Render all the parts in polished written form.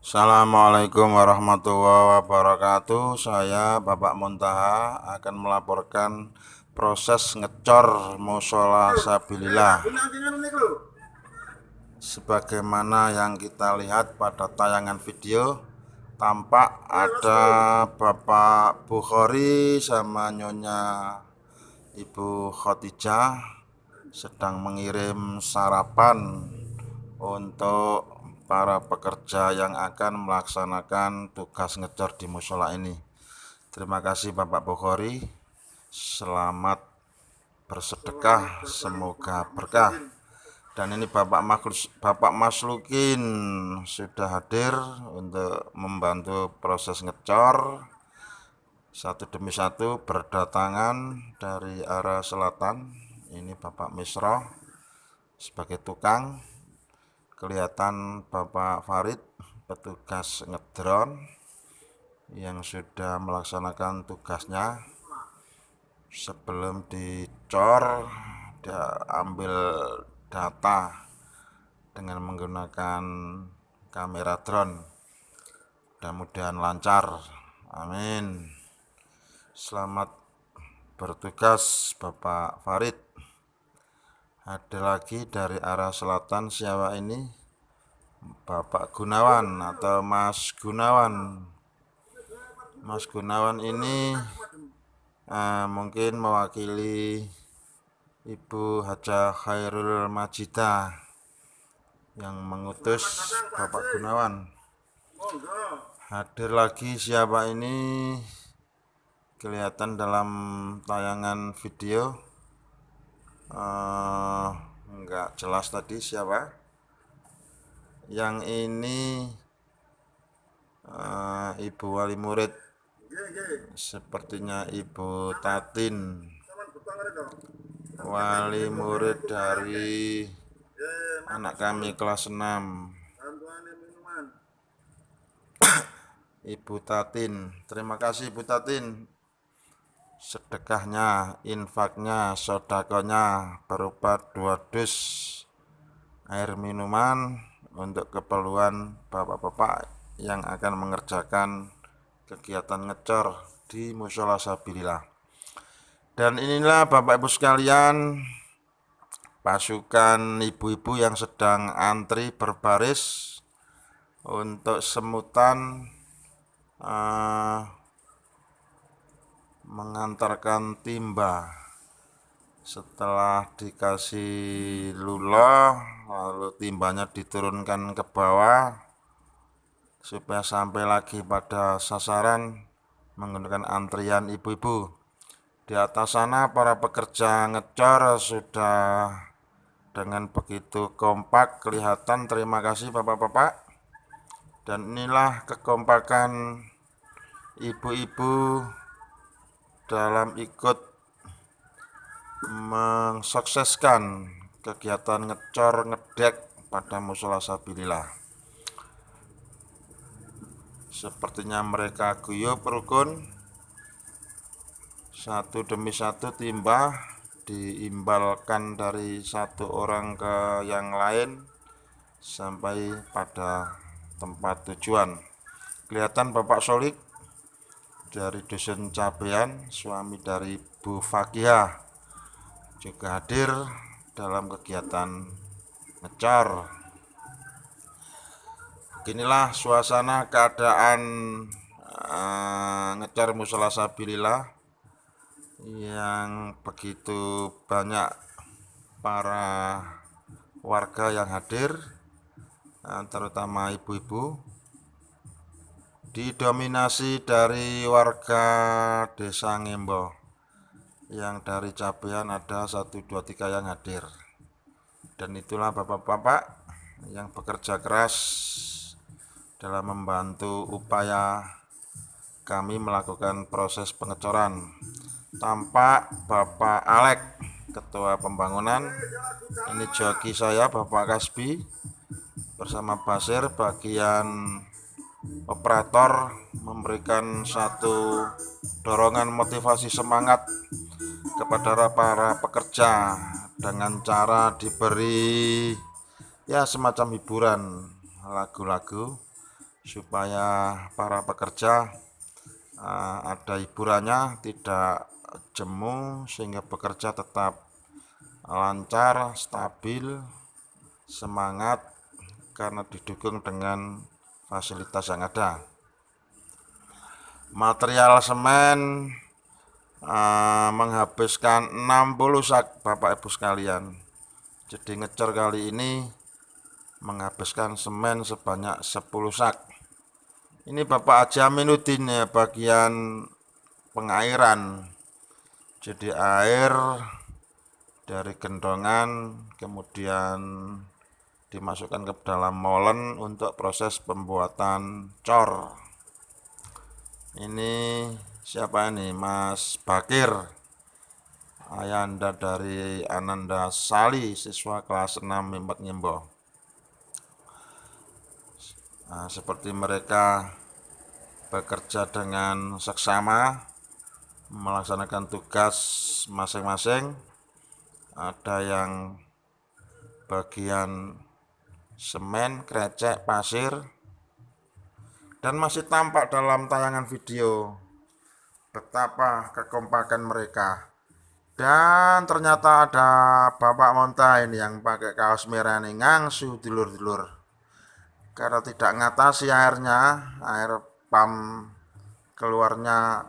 Assalamualaikum warahmatullahi wabarakatuh. Saya Bapak Muntaha akan melaporkan proses ngecor musola Sabilillah. Sebagaimana yang kita lihat pada tayangan video, tampak ada Bapak Bukhari sama Nyonya Ibu Khotijah sedang mengirim sarapan untuk para pekerja yang akan melaksanakan tugas ngecor di musola ini. Terima kasih Bapak Bukhari. Selamat bersedekah, semoga berkah. Dan ini Bapak Maslukin sudah hadir untuk membantu proses ngecor. Satu demi satu berdatangan dari arah selatan. Ini Bapak Misro sebagai tukang. Kelihatan Bapak Farid, petugas ngedron yang sudah melaksanakan tugasnya. Sebelum dicor, dia ambil data dengan menggunakan kamera drone. Mudah-mudahan lancar, amin. Selamat bertugas Bapak Farid. Ada lagi dari arah selatan Siawa ini Bapak Gunawan atau Mas Gunawan. Mas Gunawan ini mungkin mewakili Ibu Hajah Khairul Majidah yang mengutus Bapak Gunawan. Hadir lagi siapa ini? Kelihatan dalam tayangan video. Enggak jelas tadi siapa. Yang ini Ibu Wali Murid, sepertinya Ibu Tatin, wali murid dari anak kami kelas 6. Ibu Tatin, terima kasih Ibu Tatin. Sedekahnya, infaknya, sodakonya berupa 2 dus air minuman untuk keperluan bapak-bapak yang akan mengerjakan kegiatan ngecor di musola Sabilillah. Dan inilah Bapak Ibu sekalian, pasukan ibu-ibu yang sedang antri berbaris untuk semutan mengantarkan timba. Setelah dikasih luloh, lalu timbanya diturunkan ke bawah supaya sampai lagi pada sasaran menggunakan antrian ibu-ibu. Di atas sana para pekerja ngecor sudah dengan begitu kompak kelihatan. Terima kasih bapak-bapak. Dan inilah kekompakan ibu-ibu dalam ikut mensukseskan kegiatan ngecor ngedek pada musola Sabilillah. Sepertinya mereka guyup rukun, satu demi satu timba diimbalkan dari satu orang ke yang lain sampai pada tempat tujuan. Kelihatan Bapak Solik dari Dusun Cabean, suami dari Bu Fakihah, juga hadir dalam kegiatan ngecor. Beginilah suasana keadaan ngecor musola Sabilillah yang begitu banyak para warga yang hadir, terutama ibu-ibu, didominasi dari warga desa Ngembo. Yang dari Cabean ada 1, 2, 3 yang hadir. Dan itulah bapak-bapak yang bekerja keras dalam membantu upaya kami melakukan proses pengecoran. Tampak Bapak Alek, Ketua Pembangunan. Ini joki saya Bapak Kasbi bersama Basir bagian operator, memberikan satu dorongan motivasi semangat kepada para pekerja dengan cara diberi semacam hiburan, lagu-lagu supaya para pekerja ada hiburannya, tidak jemu, sehingga bekerja tetap lancar, stabil, semangat karena didukung dengan fasilitas yang ada. Material semen menghabiskan 60 sak Bapak Ibu sekalian. Jadi ngecor kali ini menghabiskan semen sebanyak 10 sak. Ini Bapak Haji Aminuddin ya, bagian pengairan. Jadi air dari gendongan kemudian dimasukkan ke dalam molen untuk proses pembuatan cor. Ini siapa ini? Mas Bakir, ayahanda dari Ananda Sali, siswa kelas 6 Mimpak Nyembo. Seperti mereka bekerja dengan seksama, melaksanakan tugas masing-masing. Ada yang bagian semen, krecek, pasir, dan masih tampak dalam tayangan video betapa kekompakan mereka. Dan ternyata ada Bapak Monta ini yang pakai kaos merah ini ngangsu dulur-dulur. Karena tidak ngatasi airnya, air pam keluarnya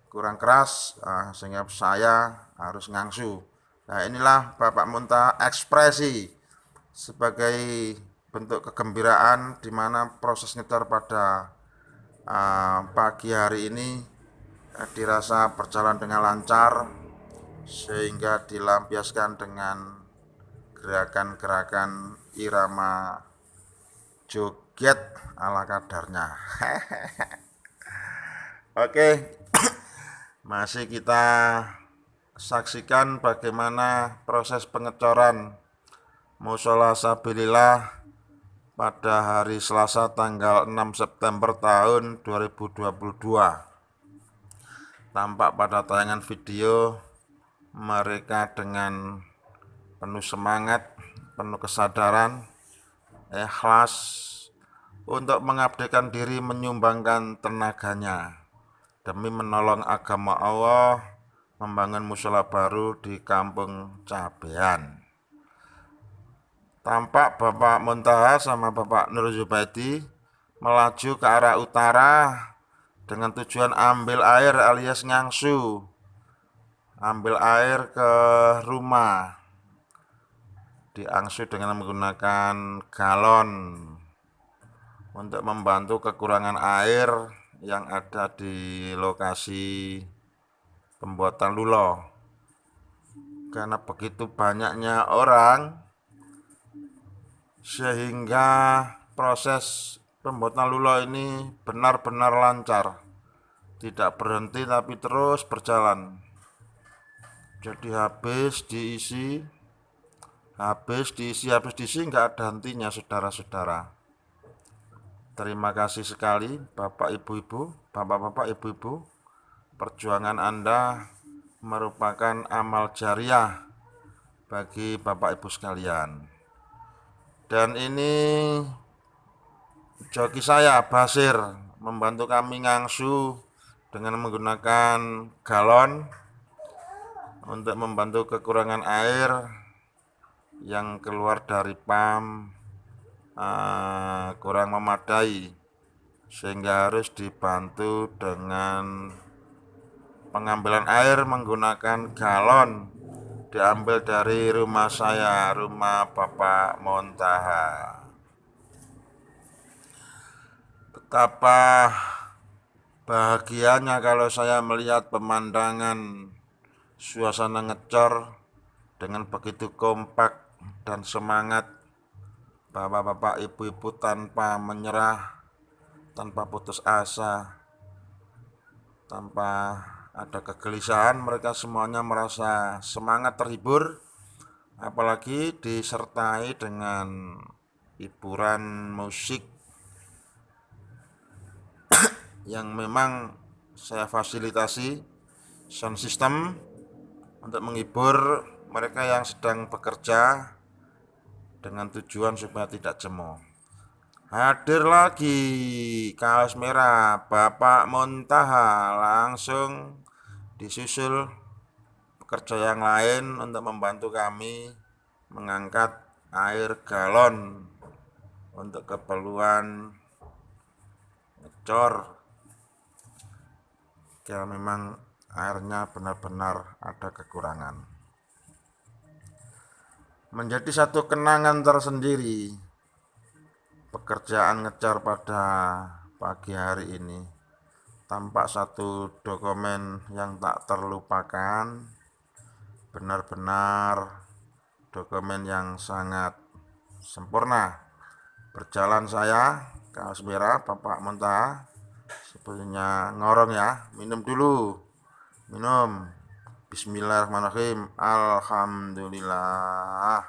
kurang keras, sehingga saya harus ngangsu. Nah, inilah Bapak Monta ekspresi sebagai bentuk kegembiraan di mana proses nyetor pada pagi hari ini dirasa berjalan dengan lancar, sehingga dilampiaskan dengan gerakan-gerakan irama joget ala kadarnya. Oke, masih kita saksikan bagaimana proses pengecoran Mushola Sabilillah pada hari Selasa tanggal 6 September tahun 2022. Tampak pada tayangan video mereka dengan penuh semangat, penuh kesadaran, ikhlas untuk mengabdikan diri, menyumbangkan tenaganya demi menolong agama Allah, membangun mushola baru di Kampung Cabean. Tampak Bapak Muntaha sama Bapak Nur Zubaidi melaju ke arah utara dengan tujuan ambil air alias ngangsu, ambil air ke rumah, diangsu dengan menggunakan galon untuk membantu kekurangan air yang ada di lokasi pembuatan lulo. Karena begitu banyaknya orang, sehingga proses pembuatan lulo ini benar-benar lancar, tidak berhenti tapi terus berjalan. Jadi habis diisi, nggak ada hentinya, saudara-saudara. Terima kasih sekali Bapak Ibu-ibu, Bapak-bapak Ibu-ibu. Perjuangan Anda merupakan amal jariah bagi Bapak Ibu sekalian. Dan ini joki saya, Basir, membantu kami ngangsu dengan menggunakan galon untuk membantu kekurangan air yang keluar dari pam kurang memadai, sehingga harus dibantu dengan pengambilan air menggunakan galon, diambil dari rumah saya, rumah Bapak Montaha. Betapa bahagianya kalau saya melihat pemandangan suasana ngecor dengan begitu kompak dan semangat, bapak-bapak, ibu-ibu tanpa menyerah, tanpa putus asa, tanpa ada kegelisahan. Mereka semuanya merasa semangat, terhibur, apalagi disertai dengan hiburan musik yang memang saya fasilitasi sound system untuk menghibur mereka yang sedang bekerja dengan tujuan supaya tidak jemu. Hadir lagi kaos merah Bapak Muntaha, langsung disusul pekerja yang lain untuk membantu kami mengangkat air galon untuk keperluan ngecor. Ya memang airnya benar-benar ada kekurangan. Menjadi satu kenangan tersendiri pekerjaan ngecor pada pagi hari ini. Tampak satu dokumen yang tak terlupakan, benar-benar dokumen yang sangat sempurna. Berjalan saya, kaos merah Bapak Muntaha, sepertinya ngorong ya, minum dulu, minum. Bismillahirrahmanirrahim. Alhamdulillah.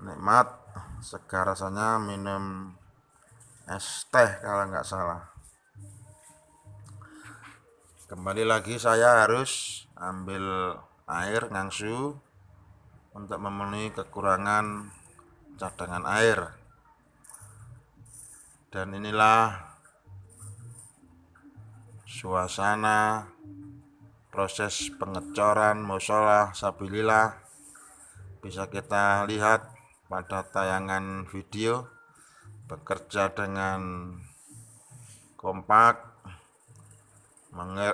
Nikmat, segar rasanya minum es teh kalau nggak salah. Kembali lagi saya harus ambil air ngangsu untuk memenuhi kekurangan cadangan air. Dan inilah suasana proses pengecoran mushola Sabilillah, bisa kita lihat pada tayangan video. Bekerja dengan kompak,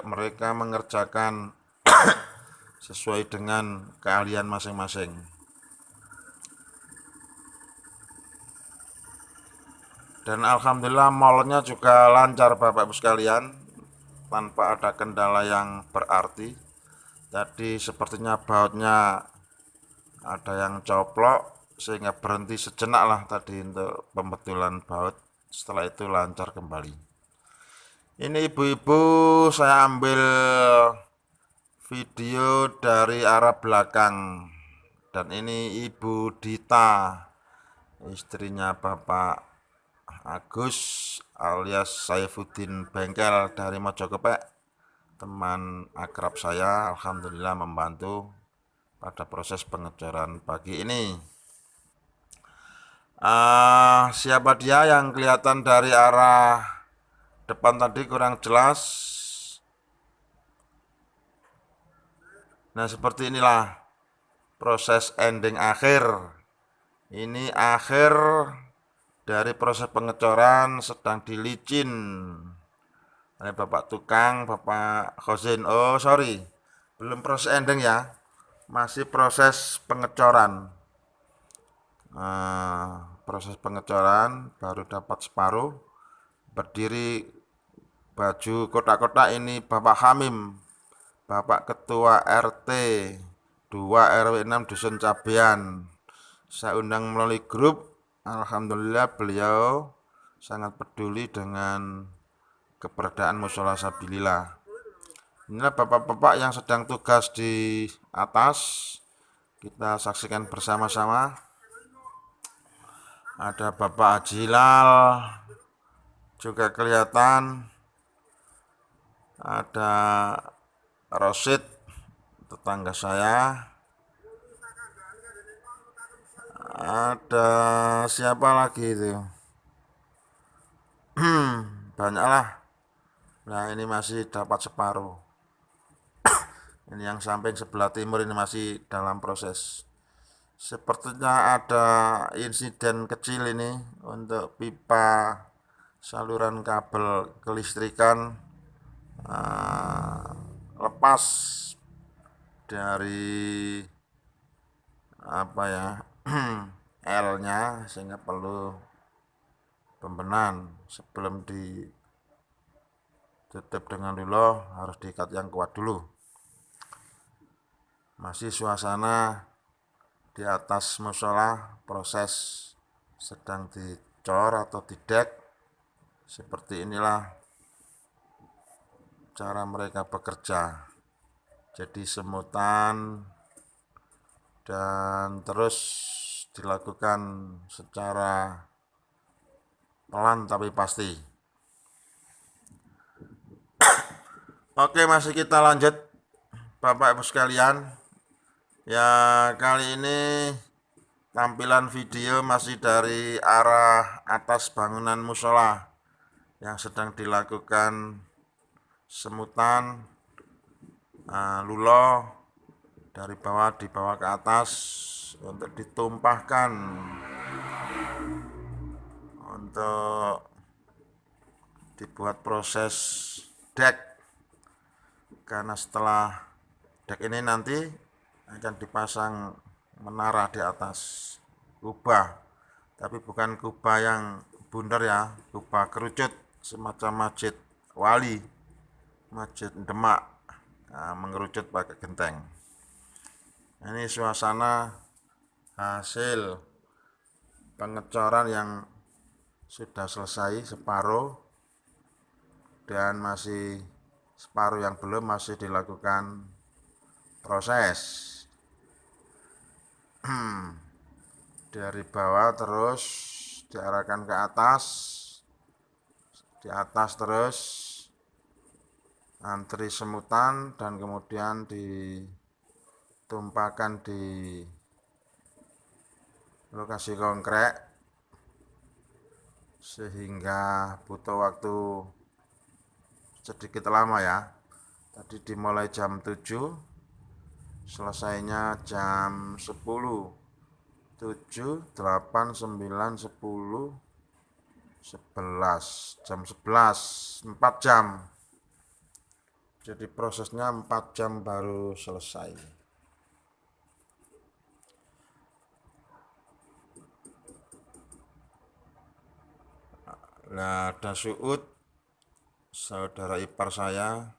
mereka mengerjakan sesuai dengan keahlian masing-masing. Dan alhamdulillah molnya juga lancar Bapak Ibu sekalian, tanpa ada kendala yang berarti. Tadi sepertinya bautnya ada yang coplok sehingga berhenti sejenak lah tadi untuk pembetulan baut. Setelah itu lancar kembali. Ini ibu-ibu saya ambil video dari arah belakang. Dan ini Ibu Dita, istrinya Bapak Agus alias Saifuddin Bengkel dari Mojokerto, teman akrab saya. Alhamdulillah membantu pada proses pengecoran pagi ini. Siapa dia yang kelihatan dari arah depan tadi kurang jelas? Nah, seperti inilah proses ending akhir. Ini akhir dari proses pengecoran sedang dilicin oleh Bapak Tukang, Bapak Khozin. Oh sorry, belum proses ending ya, masih proses pengecoran. Proses pengecoran baru dapat separuh. Berdiri baju kotak-kotak ini Bapak Hamim, Bapak Ketua RT 2 RW 6 Dusun Cabean. Saya undang melalui grup. Alhamdulillah beliau sangat peduli dengan keberadaan mushola Sabilillah. Inilah bapak-bapak yang sedang tugas di atas. Kita saksikan bersama-sama. Ada Bapak Haji Hilal juga kelihatan. Ada Rosid, tetangga saya. Ada siapa lagi itu? Banyaklah. Nah ini masih dapat separuh. Ini yang samping sebelah timur ini masih dalam proses. Sepertinya ada insiden kecil ini untuk pipa saluran kabel kelistrikan lepas dari apa ya L-nya, sehingga perlu pembenahan. Sebelum ditutup dengan luloh harus diikat yang kuat dulu. Masih suasana di atas mushola, proses sedang dicor atau didek. Seperti inilah cara mereka bekerja. Jadi semutan dan terus dilakukan secara pelan tapi pasti. Oke, masih kita lanjut Bapak Ibu sekalian. Ya kali ini tampilan video masih dari arah atas bangunan musola yang sedang dilakukan semutan lulo dari bawah dibawa ke atas untuk ditumpahkan untuk dibuat proses dek, karena setelah dek ini nanti akan dipasang menara di atas kubah, tapi bukan kubah yang bundar ya, kubah kerucut semacam masjid wali, masjid Demak, mengerucut pakai genteng. Ini suasana hasil pengecoran yang sudah selesai separuh, dan masih separuh yang belum masih dilakukan proses. Dari bawah terus diarahkan ke atas, di atas terus antri semutan dan kemudian ditumpahkan di lokasi konkret, sehingga butuh waktu sedikit lama ya. Tadi dimulai jam 7, selesainya jam 10, 7, 8, 9, 10, 11, jam 11, 4 jam. Jadi prosesnya 4 jam baru selesai. Nah, ada Suud, saudara ipar saya,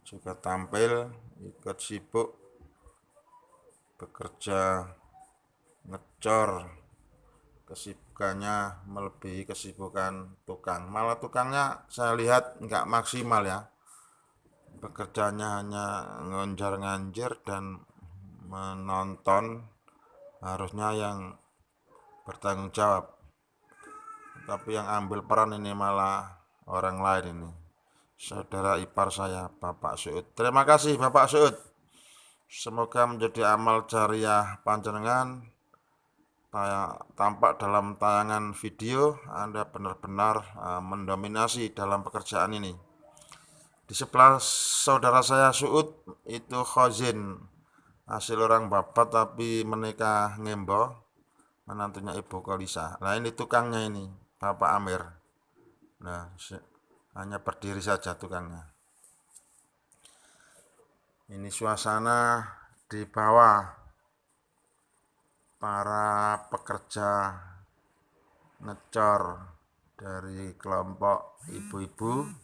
juga tampil, ikut sibuk bekerja ngecor. Kesibukannya melebihi kesibukan tukang. Malah tukangnya saya lihat nggak maksimal ya. Bekerjanya hanya ngonjar-nganjir dan menonton, harusnya yang bertanggung jawab. Tapi yang ambil peran ini malah orang lain ini. Saudara ipar saya, Bapak Suud. Terima kasih Bapak Suud. Semoga menjadi amal jariah panjenengan. Tampak dalam tayangan video Anda benar-benar mendominasi dalam pekerjaan ini. Di sebelah saudara saya Suud itu Khozin, hasil orang bapak tapi menikah ngembo, menantunya Ibu Kolisa. Nah ini tukangnya ini, Bapak Amir. Nah hanya berdiri saja tukangnya. Ini suasana di bawah para pekerja ngecor dari kelompok ibu-ibu.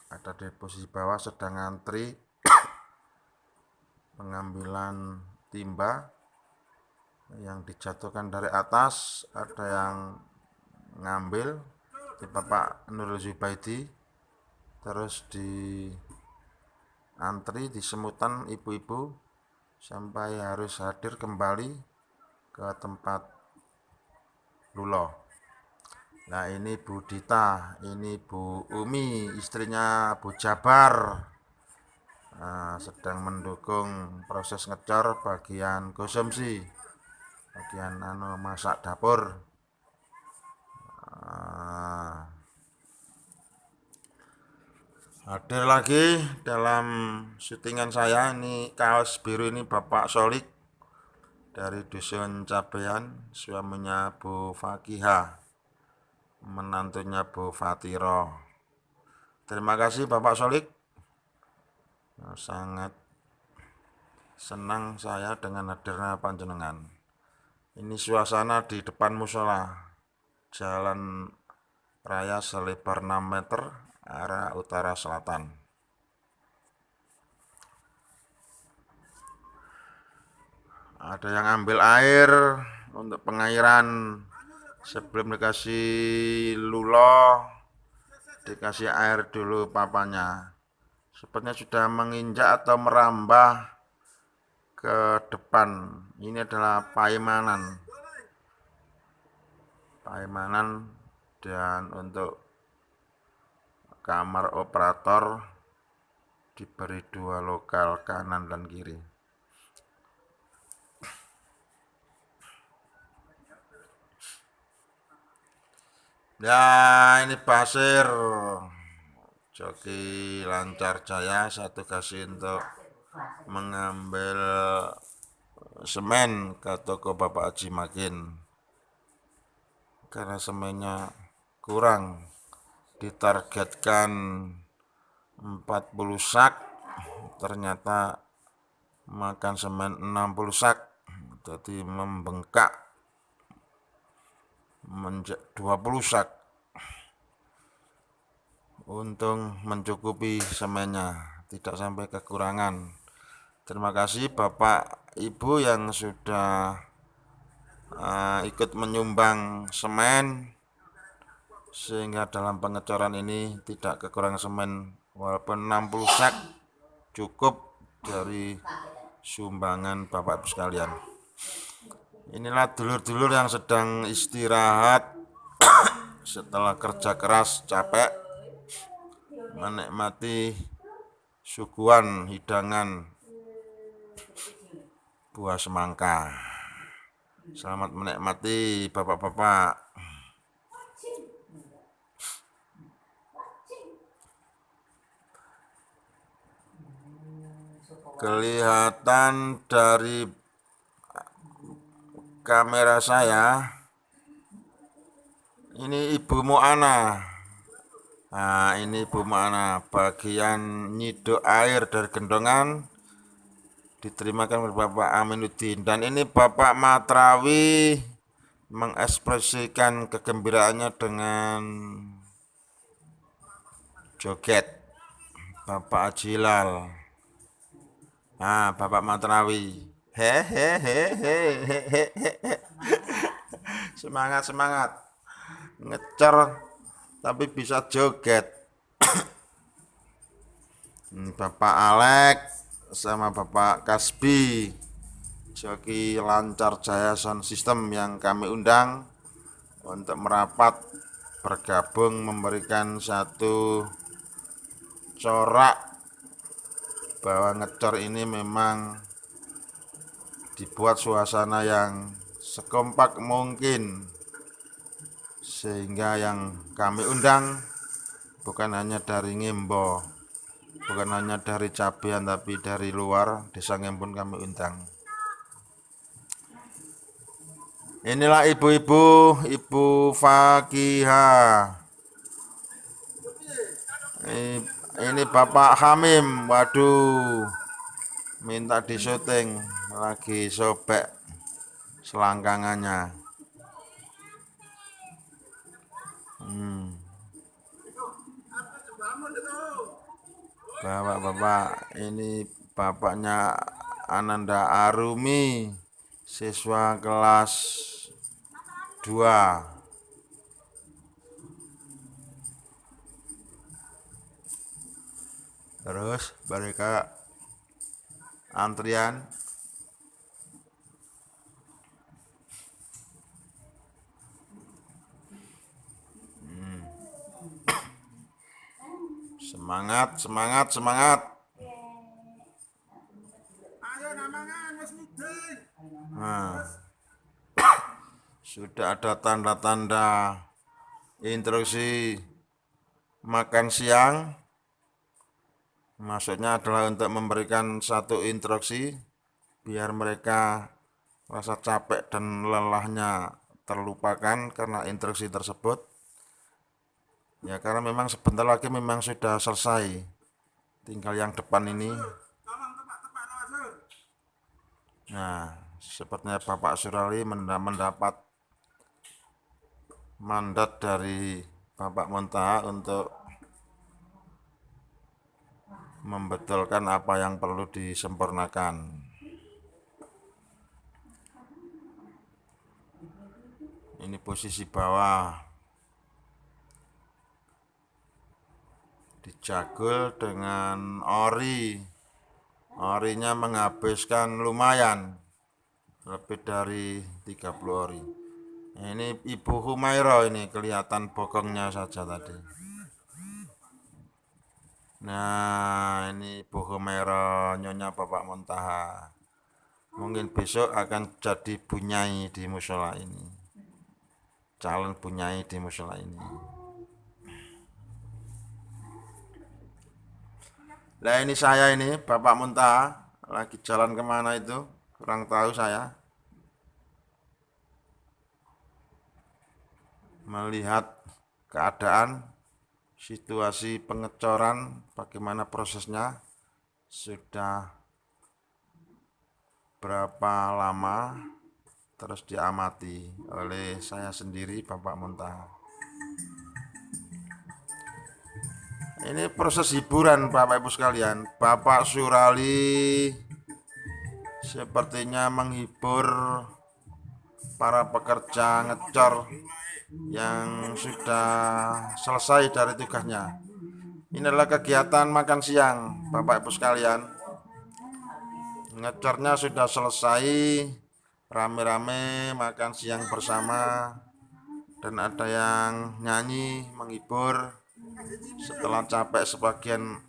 Ada di posisi bawah sedang antri pengambilan timba yang dijatuhkan dari atas. Ada yang ngambil di Bapak Nurul Zubaidi, terus di antri di semutan ibu-ibu sampai harus hadir kembali ke tempat lulo. Nah ini Bu Dita, ini Bu Umi, istrinya Bu Jabar, sedang mendukung proses ngecor bagian konsumsi, bagian masak dapur. Hadir lagi dalam syutingan saya ini kaos biru ini Bapak Solik dari Dusun Cabean, suaminya Bu Fakihah, menantunya Bu Fatiro. Terima kasih Bapak Solik. Sangat senang saya dengan hadirnya panjenengan. Ini suasana di depan musola, jalan raya selebar 6 meter, arah utara selatan. Ada yang ambil air untuk pengairan. Sebelum dikasih lulo, dikasih air dulu papanya. Sepertinya sudah menginjak atau merambah ke depan. Ini adalah paimanan. Paimanan, dan untuk kamar operator diberi 2 lokal kanan dan kiri. Ya, ini Basir Joki Lancar Jaya, saya tugasi untuk mengambil semen ke toko Bapak Haji Makin karena semennya kurang, ditargetkan 40 sak, ternyata makan semen 60 sak, jadi membengkak menjadi 20 sak. Untung mencukupi semennya, tidak sampai kekurangan. Terima kasih Bapak Ibu yang sudah ikut menyumbang semen, sehingga dalam pengecoran ini tidak kekurangan semen. Walaupun 60 sak cukup dari sumbangan Bapak Ibu sekalian. Inilah dulur-dulur yang sedang istirahat setelah kerja keras capek, menikmati suguhan hidangan buah semangka. Selamat menikmati bapak-bapak. Kelihatan dari kamera saya, ini Ibu Mu'ana. Nah, ini Ibu Mu'ana, bagian nyiduk air dari gendongan diterimakan oleh Bapak Aminuddin. Dan ini Bapak Matrawi mengekspresikan kegembiraannya dengan joget. Bapak Ajilal. Nah, Bapak Matrawi. Hehehehe. Semangat, semangat. Ngecer tapi bisa joget. Ini Bapak Alek sama Bapak Kasbi, Joki Lancar Jaya Sound System, yang kami undang untuk merapat bergabung memberikan satu corak bahwa ngecor ini memang dibuat suasana yang sekompak mungkin, sehingga yang kami undang bukan hanya dari Ngimbo, bukan hanya dari Cabean, tapi dari luar desa Ngembon kami undang. Inilah ibu-ibu, Ibu Fakiha. Ini Bapak Hamim. Waduh, minta disyuting, lagi sobek selangkangannya. Bapak-bapak, ini bapaknya Ananda Arumi, siswa kelas 2. Terus mereka antrian. Semangat, semangat, semangat. Nah, sudah ada tanda-tanda instruksi makan siang. Maksudnya adalah untuk memberikan satu instruksi biar mereka rasa capek dan lelahnya terlupakan karena instruksi tersebut. Ya, karena memang sebentar lagi memang sudah selesai. Tinggal yang depan ini. Nah, sepertinya Bapak Surali mendapat mandat dari Bapak Muntaha untuk membetulkan apa yang perlu disempurnakan. Ini posisi bawah. Dijagul dengan ori. Orinya menghabiskan lumayan, lebih dari 30 ori. Ini Ibu Humaira, ini kelihatan bokongnya saja tadi. Nah, ini Ibu Humaira, nyonya Bapak Muntaha. Mungkin besok akan jadi bunyai di musola ini. calon bunyai di musola ini. Nah ini saya ini, Bapak Muntaha, lagi jalan kemana itu, kurang tahu saya. Melihat keadaan, situasi pengecoran, bagaimana prosesnya, sudah berapa lama, terus diamati oleh saya sendiri, Bapak Muntaha. Ini proses hiburan Bapak Ibu sekalian. Bapak Surali sepertinya menghibur para pekerja ngecor yang sudah selesai dari tugasnya. Ini adalah kegiatan makan siang Bapak Ibu sekalian. Ngecornya sudah selesai, rame-rame makan siang bersama, dan ada yang nyanyi menghibur. Setelah capek sebagian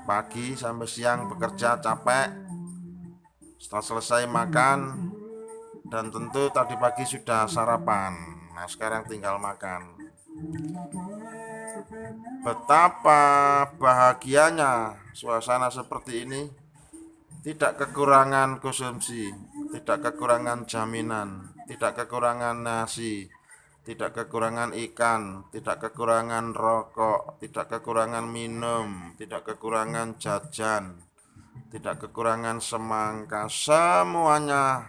pagi sampai siang bekerja capek, setelah selesai makan, dan tentu tadi pagi sudah sarapan. Nah sekarang tinggal makan. Betapa bahagianya suasana seperti ini. Tidak kekurangan konsumsi, tidak kekurangan jaminan, tidak kekurangan nasi, tidak kekurangan ikan, tidak kekurangan rokok, tidak kekurangan minum, tidak kekurangan jajan, tidak kekurangan semangka. Semuanya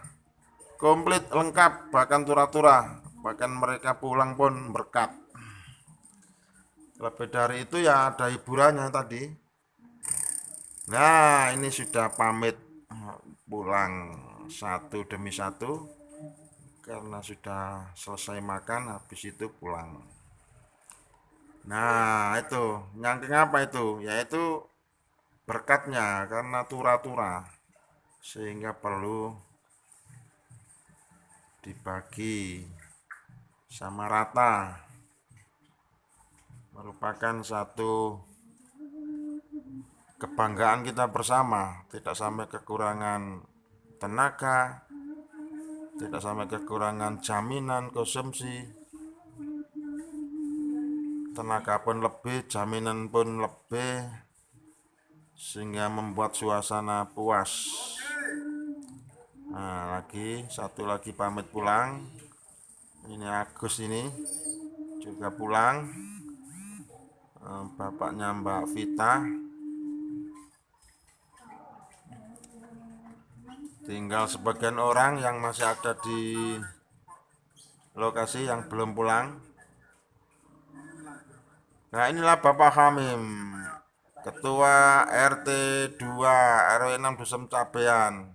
komplit, lengkap, bahkan tura-tura. Bahkan mereka pulang pun berkat. Lebih dari itu ya ada hiburannya tadi. Nah ini sudah pamit pulang satu demi satu karena sudah selesai makan, habis itu pulang. Nah itu nyangking apa itu? Yaitu berkatnya karena tura-tura, sehingga perlu dibagi sama rata. Merupakan satu kebanggaan kita bersama, tidak sampai kekurangan tenaga, tidak sampai kekurangan jaminan konsumsi, tenaga pun lebih, jaminan pun lebih, sehingga membuat suasana puas. Nah satu lagi pamit pulang, ini Agus ini juga pulang, bapaknya Mbak Vita. Tinggal sebagian orang yang masih ada di lokasi yang belum pulang. Nah inilah Bapak Hamim, Ketua RT 2 RW 6 Dusun Cabean,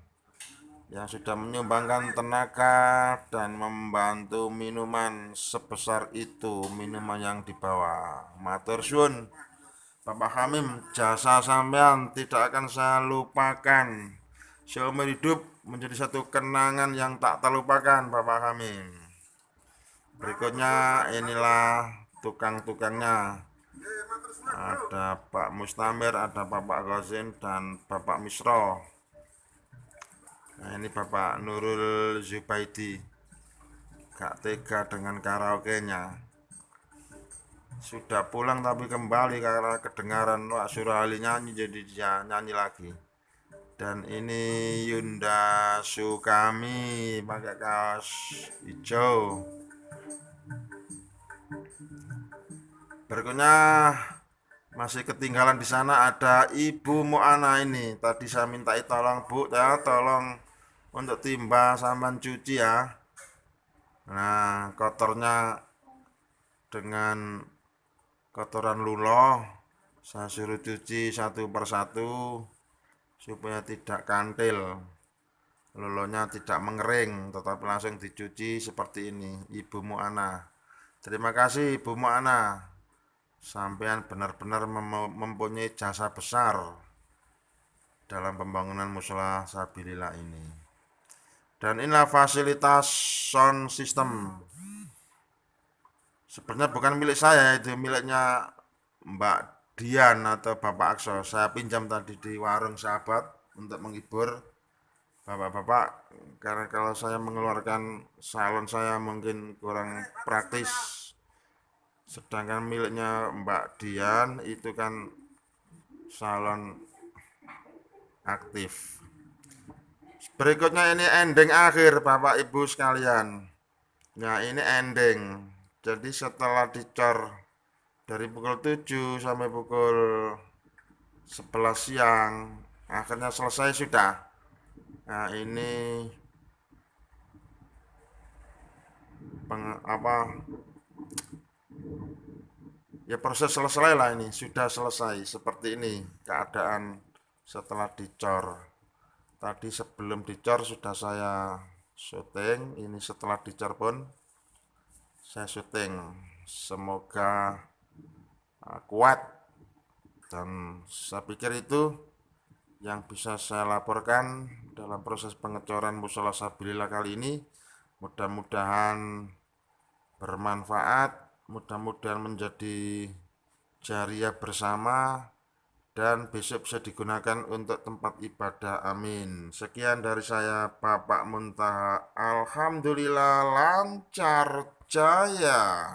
yang sudah menyumbangkan tenaga dan membantu minuman sebesar itu, minuman yang dibawa. Matur suwun Bapak Hamim, jasa sampean tidak akan saya lupakan. Seumur hidup menjadi satu kenangan yang tak terlupakan Bapak Hamim. Berikutnya inilah tukang-tukangnya. Ada Pak Mustamir, ada Bapak Ghazin, dan Bapak Misro. Nah ini Bapak Nurul Zubaidi, gak tega dengan karaoke-nya. Sudah pulang tapi kembali karena kedengaran Wak Surali nyanyi, jadi dia nyanyi lagi. Dan ini Yunda Sukami pakai kaos hijau. Berikutnya masih ketinggalan di sana ada Ibu Mu'ana ini. Tadi saya minta tolong Bu, ya tolong untuk timba sampan cuci ya. Nah kotornya dengan kotoran luloh saya suruh cuci satu persatu supaya tidak kantil, lolonya tidak mengering, tetapi langsung dicuci seperti ini. Ibu Mu'ana, terima kasih Ibu Mu'ana, sampean benar-benar mempunyai jasa besar dalam pembangunan musola Sabilillah ini. Dan inilah fasilitas sound system. Sebenarnya bukan milik saya, itu miliknya Mbak Dian atau Bapak Akso. Saya pinjam tadi di warung sahabat untuk menghibur bapak-bapak, karena kalau saya mengeluarkan salon saya mungkin kurang praktis, sedangkan miliknya Mbak Dian itu kan salon aktif. Berikutnya ini ending akhir Bapak Ibu sekalian. Nah ini ending. Jadi setelah dicor dari pukul 7 sampai pukul 11 siang, akhirnya selesai sudah. Nah ini ya proses selesai lah, ini sudah selesai. Seperti ini keadaan setelah dicor. Tadi sebelum dicor sudah saya syuting, ini setelah dicor pun saya syuting. Semoga kuat, dan saya pikir itu yang bisa saya laporkan dalam proses pengecoran musola Sabilillah kali ini. Mudah-mudahan bermanfaat, mudah-mudahan menjadi jariah bersama, dan besok bisa digunakan untuk tempat ibadah. Amin. Sekian dari saya, Bapak Muntaha. Alhamdulillah lancar jaya.